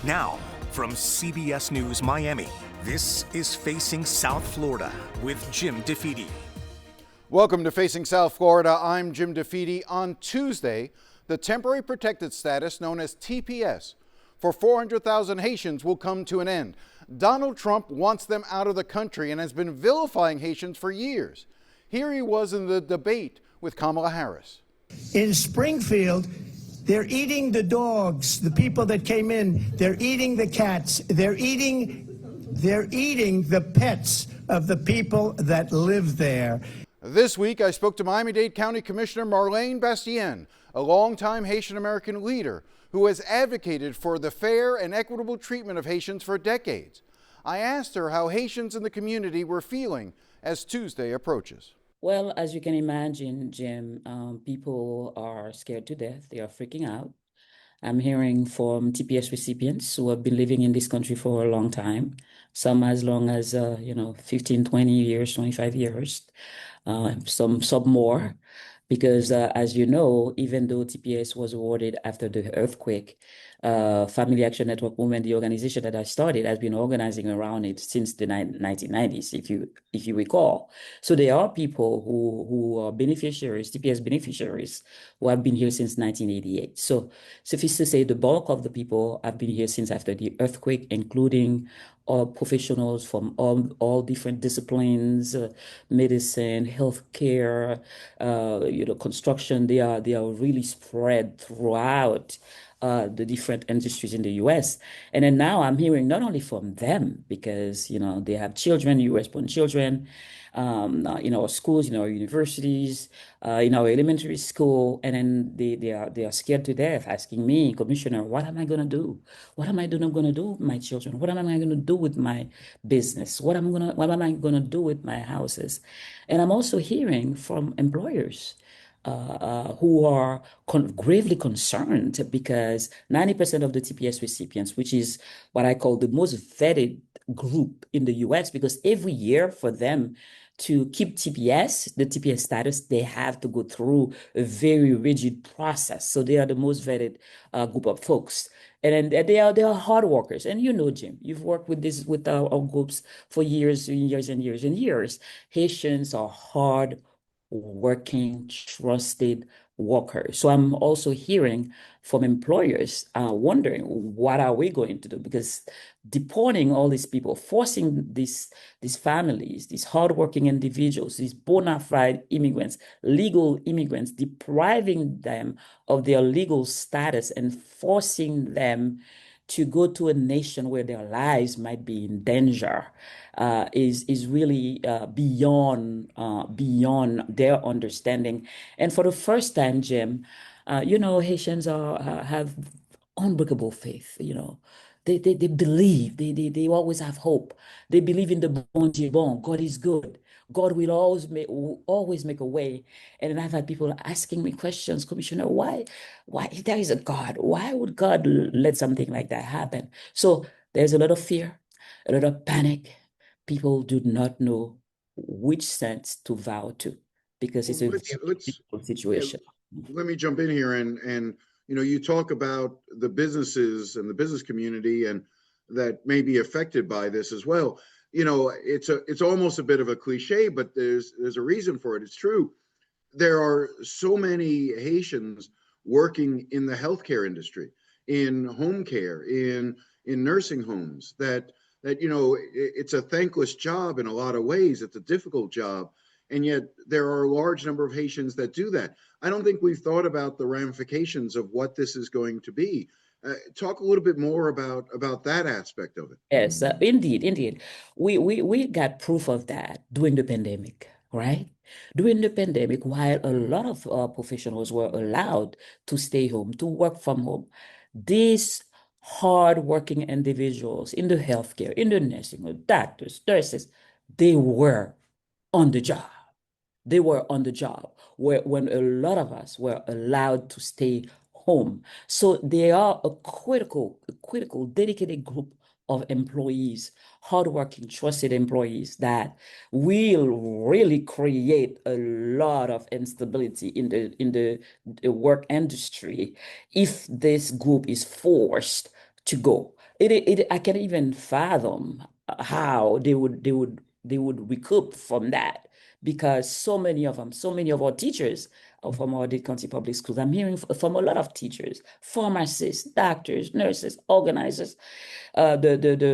Now, from CBS News Miami, this is Facing South Florida with Jim Defede. Welcome to Facing South Florida. I'm Jim Defede. On Tuesday, the temporary protected status known as TPS for 400,000 Haitians will come to an end. Donald Trump wants them out of the country and has been vilifying Haitians for years. Here he was in the debate with Kamala Harris. In Springfield, they're eating the dogs, the people that came in. They're eating the cats. They're eating the pets of the people that live there. This week, I spoke to Miami-Dade County Commissioner Marleine Bastien, a longtime Haitian-American leader who has advocated for the fair and equitable treatment of Haitians for decades. I asked her how Haitians in the community were feeling as Tuesday approaches. Well, as you can imagine, Jim, people are scared to death. They are freaking out. I'm hearing from TPS recipients who have been living in this country for a long time, some as long as, 15, 20 years, 25 years, some more. Because as you know, even though TPS was awarded after the earthquake, Family Action Network Women, the organization that I started, has been organizing around it since the 1990s, if you recall. So there are people who are beneficiaries, TPS beneficiaries, who have been here since 1988. So suffice to say, the bulk of the people have been here since after the earthquake, including all professionals from all different disciplines, medicine, healthcare, construction. They are really spread throughout the different industries in the U.S. And then now I'm hearing not only from them, because, they have children, U.S.-born children, in our schools, in our universities, in our elementary school, and then they are scared to death, asking me, Commissioner, what am I going to do? What am I going to do with my children? What am I going to do with my business? What am I going to do with my houses? And I'm also hearing from employers who are gravely concerned because 90% of the TPS recipients, which is what I call the most vetted group in the U.S., because every year for them to keep TPS, the TPS status, they have to go through a very rigid process. So they are the most vetted group of folks. And then they are hard workers. And Jim, you've worked with our groups for years and years and years and years. Haitians are hard working, trusted workers. So I'm also hearing from employers wondering, what are we going to do? Because deporting all these people, forcing these families, these hardworking individuals, these bona fide immigrants, legal immigrants, depriving them of their legal status and forcing them to go to a nation where their lives might be in danger is really beyond their understanding. And for the first time, Jim, Haitians have unbreakable faith. They believe. They always have hope. They believe in the bon Dieu bon. God is good. God will always make a way. And then I've had people asking me questions, Commissioner, why if there is a God, why would God let something like that happen? So there's a lot of fear, a lot of panic. People do not know which sense to vow to because it's a difficult situation. Let me jump in here and you talk about the businesses and the business community and that may be affected by this as well. It's almost a bit of a cliche, but there's a reason for it. It's true. There are so many Haitians working in the healthcare industry, in home care, in nursing homes that it's a thankless job in a lot of ways. It's a difficult job. And yet there are a large number of Haitians that do that. I don't think we've thought about the ramifications of what this is going to be. Talk a little bit more about that aspect of it. Yes, indeed. We got proof of that during the pandemic, right? During the pandemic, while a lot of professionals were allowed to stay home, to work from home, these hard-working individuals in the healthcare, in the nursing, doctors, nurses, they were on the job. They were on the job when a lot of us were allowed to stay home. So they are a critical, dedicated group of employees, hardworking, trusted employees that will really create a lot of instability in the work industry if this group is forced to go. I can't even fathom how they would recoup from that, because so many of them, so many of our teachers from our Dade County Public Schools, I'm hearing from a lot of teachers, pharmacists, doctors, nurses, organizers, the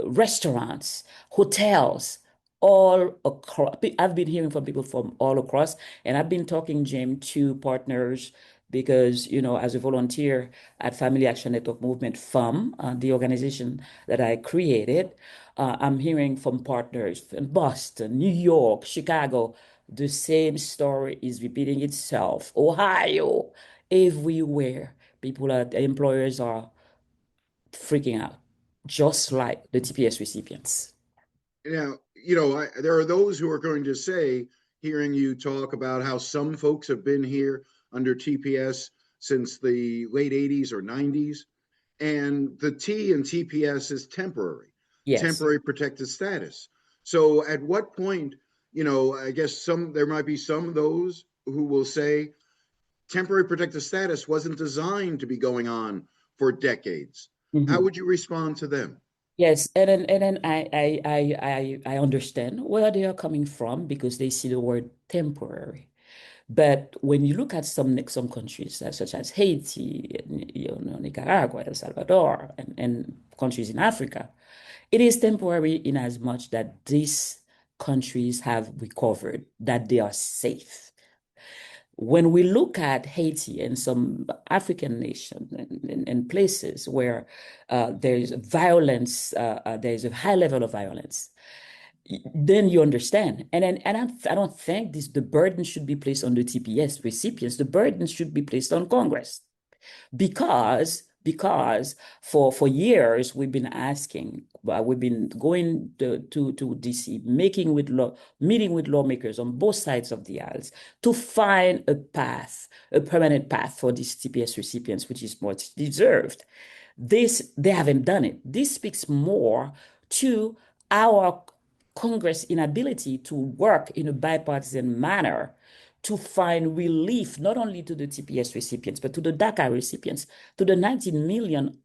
restaurants, hotels, all across. I've been hearing from people from all across, and I've been talking, Jim, to partners because, as a volunteer at Family Action Network Movement, FAM, the organization that I created, I'm hearing from partners in Boston, New York, Chicago. The same story is repeating itself. Ohio, everywhere. Employers are freaking out, just like the TPS recipients. Now, there are those who are going to say, hearing you talk about how some folks have been here under TPS since the late 80s or 90s, and the T in TPS is temporary, Yes. temporary protected status. So at what point, I guess there might be some of those who will say temporary protected status wasn't designed to be going on for decades. How Mhm. would you respond to them? Yes, and then I understand where they are coming from because they see the word temporary. But when you look at some countries such as Haiti, Nicaragua, El Salvador, and countries in Africa, it is temporary in as much that these countries have recovered, that they are safe. When we look at Haiti and some African nations and places where there is violence, there is a high level of violence, then you understand. And I don't think the burden should be placed on the TPS recipients. The burden should be placed on Congress, because for years we've been going to DC, meeting with lawmakers on both sides of the aisles to find a permanent path for these TPS recipients, which is much deserved. They haven't done it. This speaks more to our Congress inability to work in a bipartisan manner to find relief not only to the TPS recipients, but to the DACA recipients, to the 19 million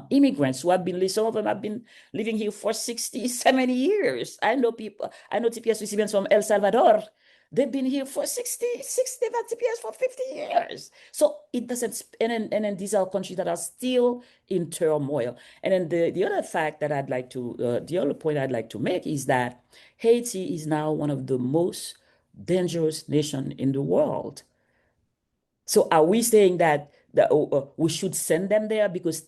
immigrants who have been, some of them have been living here for 60, 70 years. I know TPS recipients from El Salvador. They've been here for 60, they've had TPS for 50 years. So it doesn't, and then these are countries that are still in turmoil. And then the other fact that the other point I'd like to make is that Haiti is now one of the most dangerous nation in the world. So are we saying that we should send them there because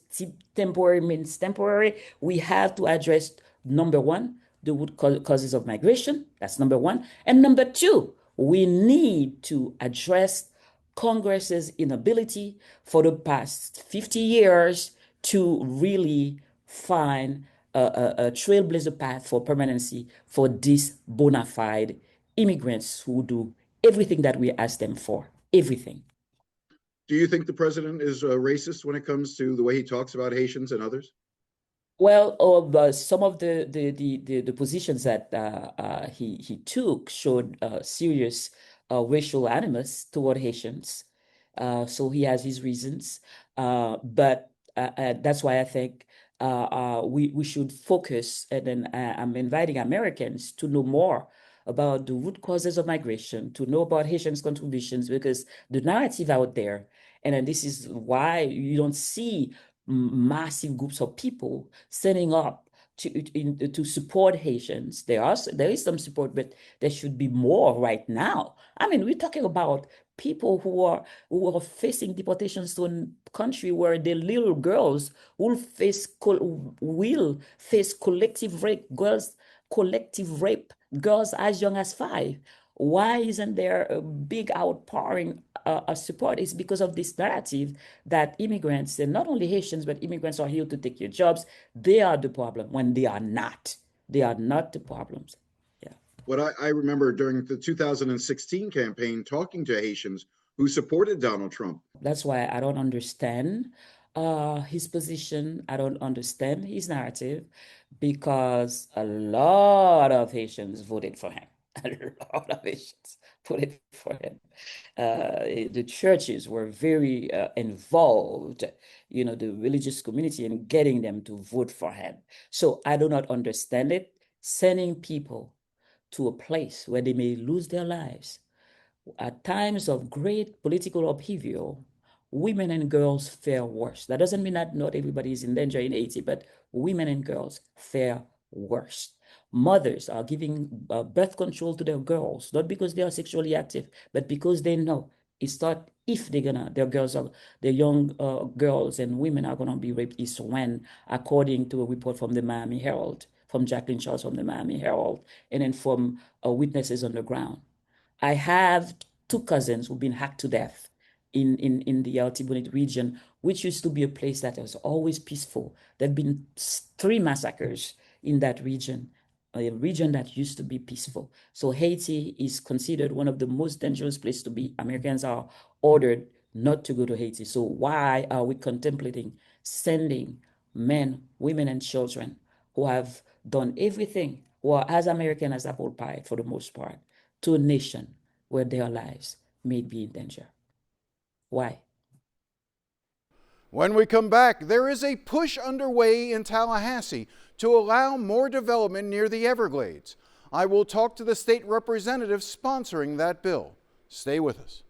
temporary means temporary? We have to address number one, the root causes of migration. That's number one. And number two, we need to address Congress's inability for the past 50 years to really find a trailblazer path for permanency for these bona fide immigrants who do everything that we ask them for. Everything. Do you think the president is racist when it comes to the way he talks about Haitians and others? Well, some of the positions that he took showed serious racial animus toward Haitians. So he has his reasons. But that's why I think we should focus, and then I'm inviting Americans to know more about the root causes of migration, to know about Haitians' contributions, because the narrative out there, and then this is why you don't see massive groups of people setting up to support Haitians. There is some support, but there should be more right now. I mean, we're talking about people who are facing deportations to a country where the little girls will face collective rape, girls as young as 5. Why isn't there a big outpouring of support? It's because of this narrative that immigrants, and not only Haitians, but immigrants are here to take your jobs. They are the problem when they are not. They are not the problems. Yeah. What I remember during the 2016 campaign talking to Haitians who supported Donald Trump. That's why I don't understand his position. I don't understand his narrative because a lot of Haitians voted for him. A lot of Haitians put it for him. The churches were very involved, the religious community in getting them to vote for him. So I do not understand it. Sending people to a place where they may lose their lives at times of great political upheaval, women and girls fare worse. That doesn't mean that not everybody is in danger in Haiti, but women and girls fare worse. Mothers are giving birth control to their girls, not because they are sexually active, but because they know it's not if their young girls and women are gonna be raped, is when, according to a report from the Miami Herald, from Jacqueline Charles from the Miami Herald, and then from witnesses on the ground. I have two cousins who've been hacked to death in the Altibonite region, which used to be a place that was always peaceful. There have been three massacres in that region, a region that used to be peaceful. So Haiti is considered one of the most dangerous places to be. Americans are ordered not to go to Haiti. So why are we contemplating sending men, women, and children who have done everything, who are as American as apple pie for the most part, to a nation where their lives may be in danger? Why? When we come back, there is a push underway in Tallahassee to allow more development near the Everglades. I will talk to the state representative sponsoring that bill. Stay with us.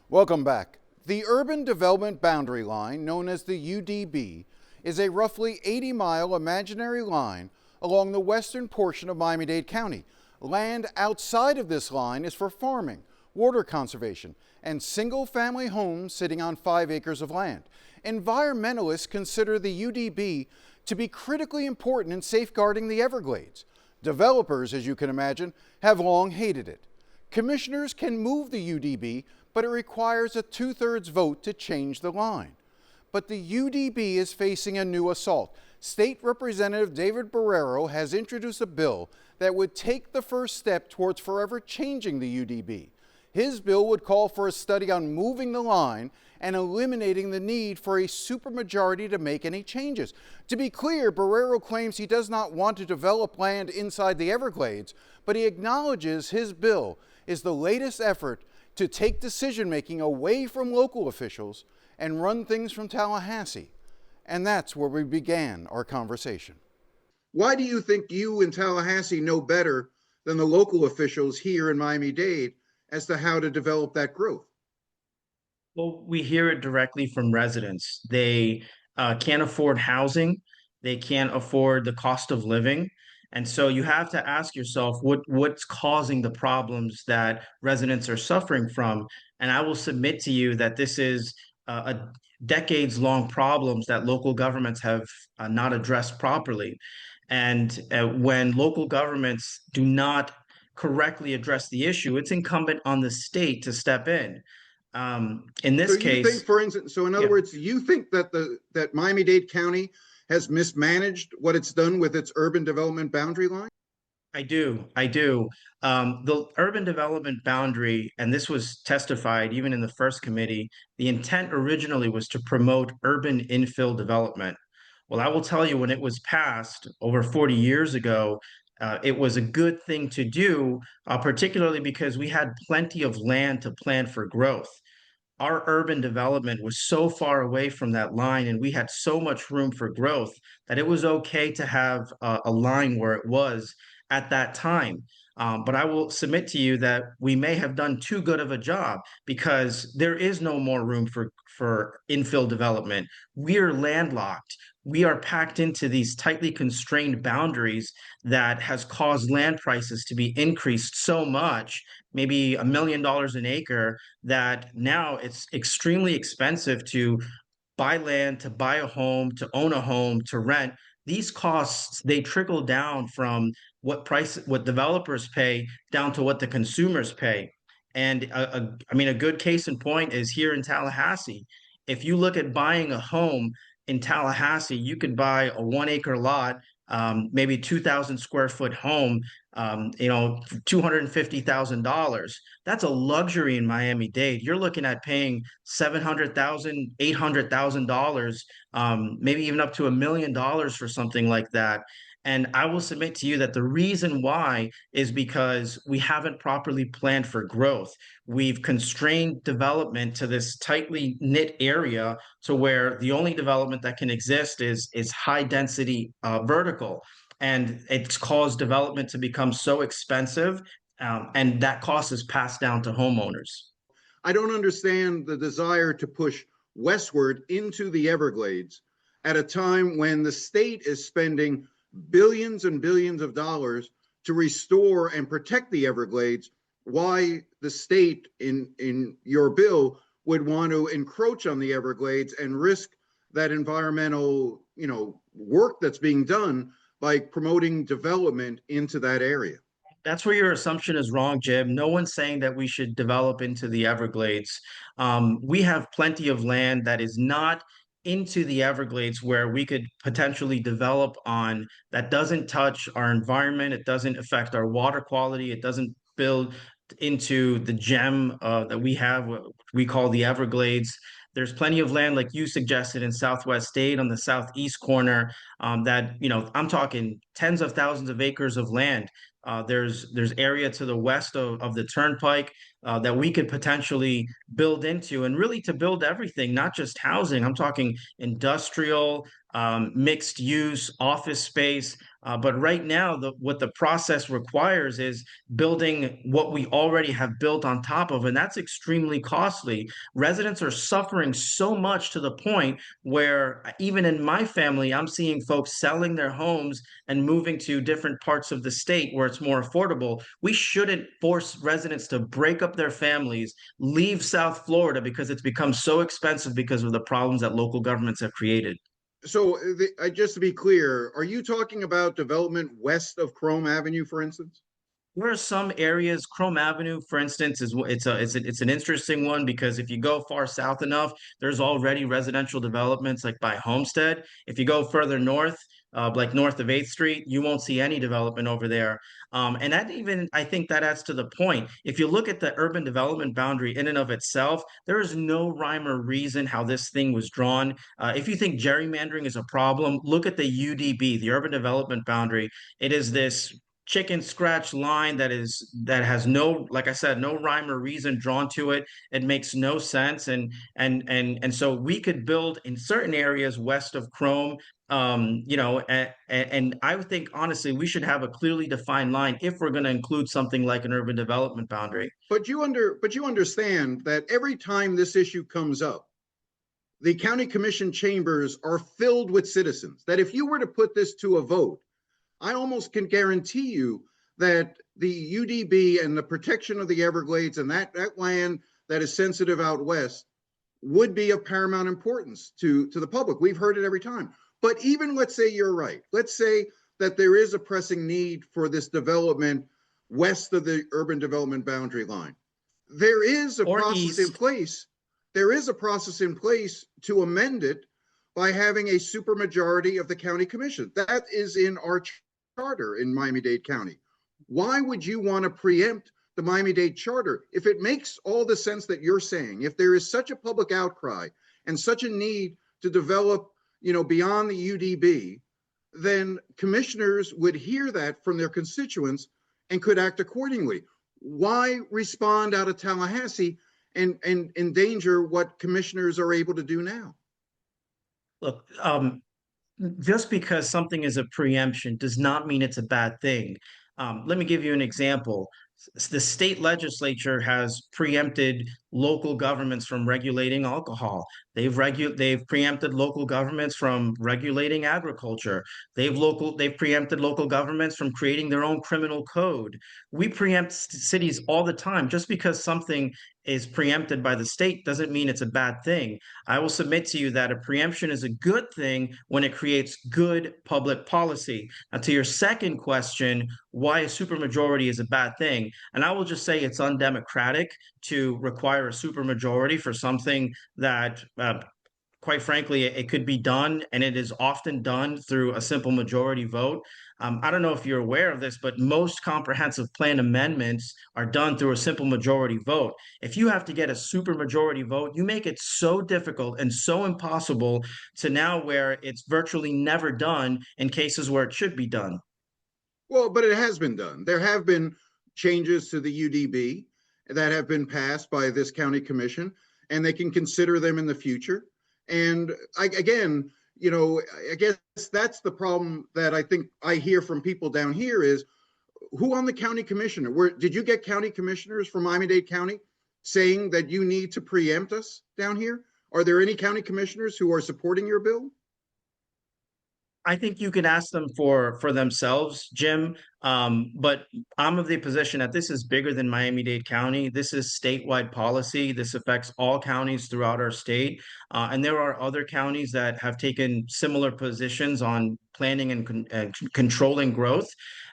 Welcome back. The Urban Development Boundary Line, known as the UDB, is a roughly 80-mile imaginary line along the western portion of Miami-Dade County. Land outside of this line is for farming, water conservation, and single-family homes sitting on 5 acres of land. Environmentalists consider the UDB to be critically important in safeguarding the Everglades. Developers, as you can imagine, have long hated it. Commissioners can move the UDB, but it requires a 2/3 vote to change the line. But the UDB is facing a new assault. State Representative David Barrero has introduced a bill that would take the first step towards forever changing the UDB. His bill would call for a study on moving the line and eliminating the need for a supermajority to make any changes. To be clear, Barrero claims he does not want to develop land inside the Everglades, but he acknowledges his bill is the latest effort to take decision-making away from local officials and run things from Tallahassee. And that's where we began our conversation. Why do you think you in Tallahassee know better than the local officials here in Miami-Dade as to how to develop that growth? Well, we hear it directly from residents. They can't afford housing. They can't afford the cost of living. And so you have to ask yourself what's causing the problems that residents are suffering from. And I will submit to you that this is a decades-long problems that local governments have not addressed properly. And when local governments do not correctly address the issue, it's incumbent on the state to step in. In this So you case, think, for instance, so in other words, you think that that Miami-Dade County has mismanaged what it's done with its urban development boundary line? I do. The urban development boundary, and this was testified even in the first committee, the intent originally was to promote urban infill development. Well, I will tell you, when it was passed over 40 years ago, it was a good thing to do, particularly because we had plenty of land to plan for growth. Our urban development was so far away from that line, and we had so much room for growth that it was okay to have a line where it was at that time. But I will submit to you that we may have done too good of a job, because there is no more room for infill development. We are landlocked. We are packed into these tightly constrained boundaries that has caused land prices to be increased so much, maybe $1 million an acre, that now it's extremely expensive to buy land, to buy a home, to own a home, to rent. These costs, they trickle down from what developers pay down to what the consumers pay. And I mean, a good case in point is here in Tallahassee. If you look at buying a home in Tallahassee, you could buy a 1 acre lot maybe 2,000 square foot home, $250,000. That's a luxury in Miami-Dade. You're looking at paying $700,000, $800,000, maybe even up to $1 million for something like that. And I will submit to you that the reason why is because we haven't properly planned for growth. We've constrained development to this tightly knit area to where the only development that can exist is high density vertical. And it's caused development to become so expensive, and that cost is passed down to homeowners. I don't understand the desire to push westward into the Everglades at a time when the state is spending billions and billions of dollars to restore and protect the Everglades. Why the state in your bill would want to encroach on the Everglades and risk that environmental, work that's being done by promoting development into that area. That's where your assumption is wrong, Jim. No one's saying that we should develop into the Everglades. We have plenty of land that is not into the Everglades where we could potentially develop on that doesn't touch our environment. It doesn't affect our water quality. It doesn't build into the gem that we have, what we call the Everglades. There's plenty of land, like you suggested, in Southwest State on the southeast corner, that, I'm talking tens of thousands of acres of land. There's area to the west of the turnpike that we could potentially build into, and really to build everything, not just housing. I'm talking industrial, mixed use, office space. But right now, what the process requires is building what we already have built on top of, and that's extremely costly. Residents are suffering so much to the point where even in my family, I'm seeing folks selling their homes and moving to different parts of the state where it's more affordable. We shouldn't force residents to break up their families, leave South Florida because it's become so expensive because of the problems that local governments have created. So, just to be clear, are you talking about development west of Chrome Avenue, for instance? There are some areas, Chrome Avenue, for instance, it's an interesting one because if you go far south enough, there's already residential developments like by Homestead. If you go further north, like north of 8th Street, you won't see any development over there. And that even, I think that adds to the point. If you look at the urban development boundary in and of itself, there is no rhyme or reason how this thing was drawn. If you think gerrymandering is a problem, look at the UDB, the urban development boundary. It is this chicken scratch line that has no, like I said, no rhyme or reason drawn to it. It makes no sense. And so we could build in certain areas west of Chrome, and I would think honestly we should have a clearly defined line if we're going to include something like an urban development boundary. But you understand that every time this issue comes up, the county commission chambers are filled with citizens. That if you were to put this to a vote, I almost can guarantee you that the UDB and the protection of the Everglades and that land that is sensitive out west would be of paramount importance to the public. We've heard it every time. But even let's say you're right. Let's say that there is a pressing need for this development west of the urban development boundary line. There is a process in place. There is a process in place to amend it by having a supermajority of the county commission. That is in our charter in Miami-Dade County. Why would you want to preempt the Miami-Dade charter if it makes all the sense that you're saying? If there is such a public outcry and such a need to develop, beyond the UDB, then commissioners would hear that from their constituents and could act accordingly. Why respond out of Tallahassee and endanger what commissioners are able to do now? Look, just because something is a preemption does not mean it's a bad thing. Let me give you an example. The state legislature has preempted local governments from regulating alcohol. They've preempted local governments from regulating agriculture. They've preempted local governments from creating their own criminal code. We preempt cities all the time. Just because something is preempted by the state doesn't mean it's a bad thing. I will submit to you that a preemption is a good thing when it creates good public policy. Now, to your second question, why a supermajority is a bad thing, and I will just say it's undemocratic to require a supermajority for something that quite frankly, it could be done, and it is often done through a simple majority vote. I don't know if you're aware of this, but most comprehensive plan amendments are done through a simple majority vote. If you have to get a super majority vote, you make it so difficult and so impossible to now where it's virtually never done in cases where it should be done. Well, but it has been done. There have been changes to the UDB that have been passed by this county commission, and they can consider them in the future. And again, I guess that's the problem that I think I hear from people down here is who on the county commissioner? Did you get county commissioners from Miami-Dade County saying that you need to preempt us down here? Are there any county commissioners who are supporting your bill? I think you can ask them for themselves, Jim. But I'm of the position that this is bigger than Miami-Dade County. This is statewide policy. This affects all counties throughout our state. And there are other counties that have taken similar positions on planning and controlling growth.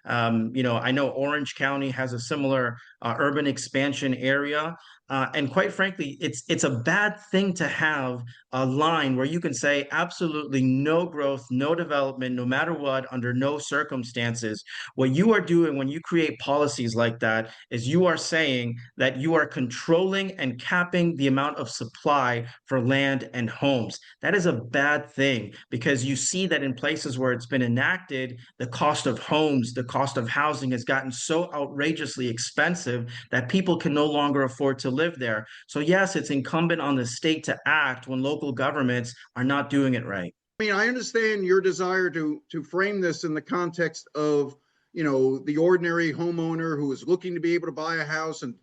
I know Orange County has a similar urban expansion area. And quite frankly, it's a bad thing to have a line where you can say absolutely no growth, no development, no matter what, under no circumstances. What you are doing when you create policies like that is you are saying that you are controlling and capping the amount of supply for land and homes. That is a bad thing because you see that in places where it's been enacted, the cost of homes, the cost of housing has gotten so outrageously expensive that people can no longer afford to live there. So yes, it's incumbent on the state to act when local governments are not doing it right. I mean, I understand your desire to frame this in the context of, the ordinary homeowner who is looking to be able to buy a house and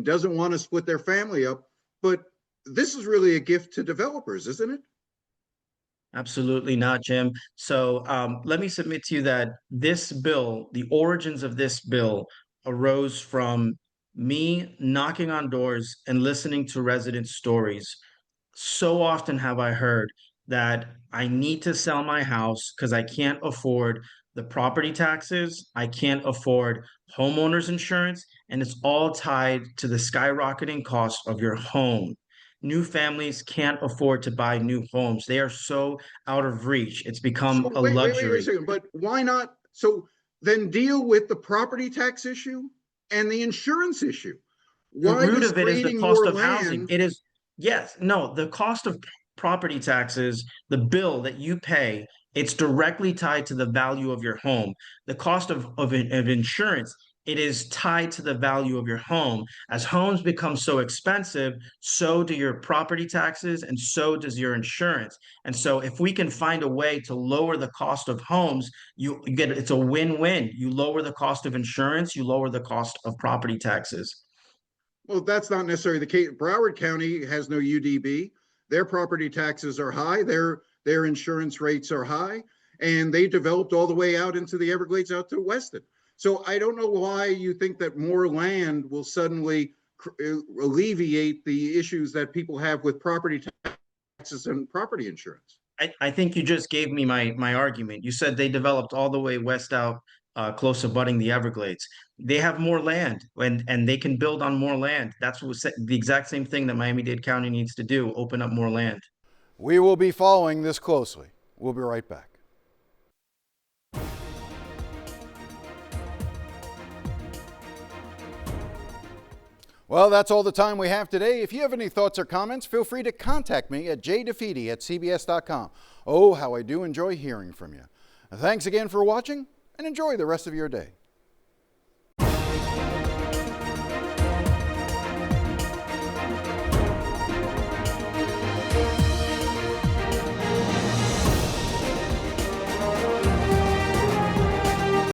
doesn't want to split their family up. But this is really a gift to developers, isn't it? Absolutely not, Jim. So let me submit to you that this bill, the origins of this bill, arose from me knocking on doors and listening to resident stories. So often have I heard that I need to sell my house because I can't afford the property taxes, I can't afford homeowners insurance, and it's all tied to the skyrocketing cost of your home. New families can't afford to buy new homes. They are so out of reach. It's So become a wait a luxury. second. But why not? So then deal with the property tax issue and the insurance issue. The Why root does of it is the creating cost more of housing. land? It is, yes, no, the cost of property taxes, the bill that you pay, it's directly tied to the value of your home. The cost of insurance, it is tied to the value of your home. As homes become so expensive, so do your property taxes and so does your insurance. And so if we can find a way to lower the cost of homes, you get it's a win-win. You lower the cost of insurance, you lower the cost of property taxes. Well, that's not necessarily the case. Broward County has no UDB. Their property taxes are high. Their insurance rates are high, and they developed all the way out into the Everglades, out to Weston. So I don't know why you think that more land will suddenly alleviate the issues that people have with property taxes and property insurance. I think you just gave me my argument. You said they developed all the way west out, close to abutting the Everglades. They have more land and they can build on more land. That's the exact same thing that Miami-Dade County needs to do, open up more land. We will be following this closely. We'll be right back. Well, that's all the time we have today. If you have any thoughts or comments, feel free to contact me at jdefede@cbs.com. Oh, how I do enjoy hearing from you. Thanks again for watching, and enjoy the rest of your day.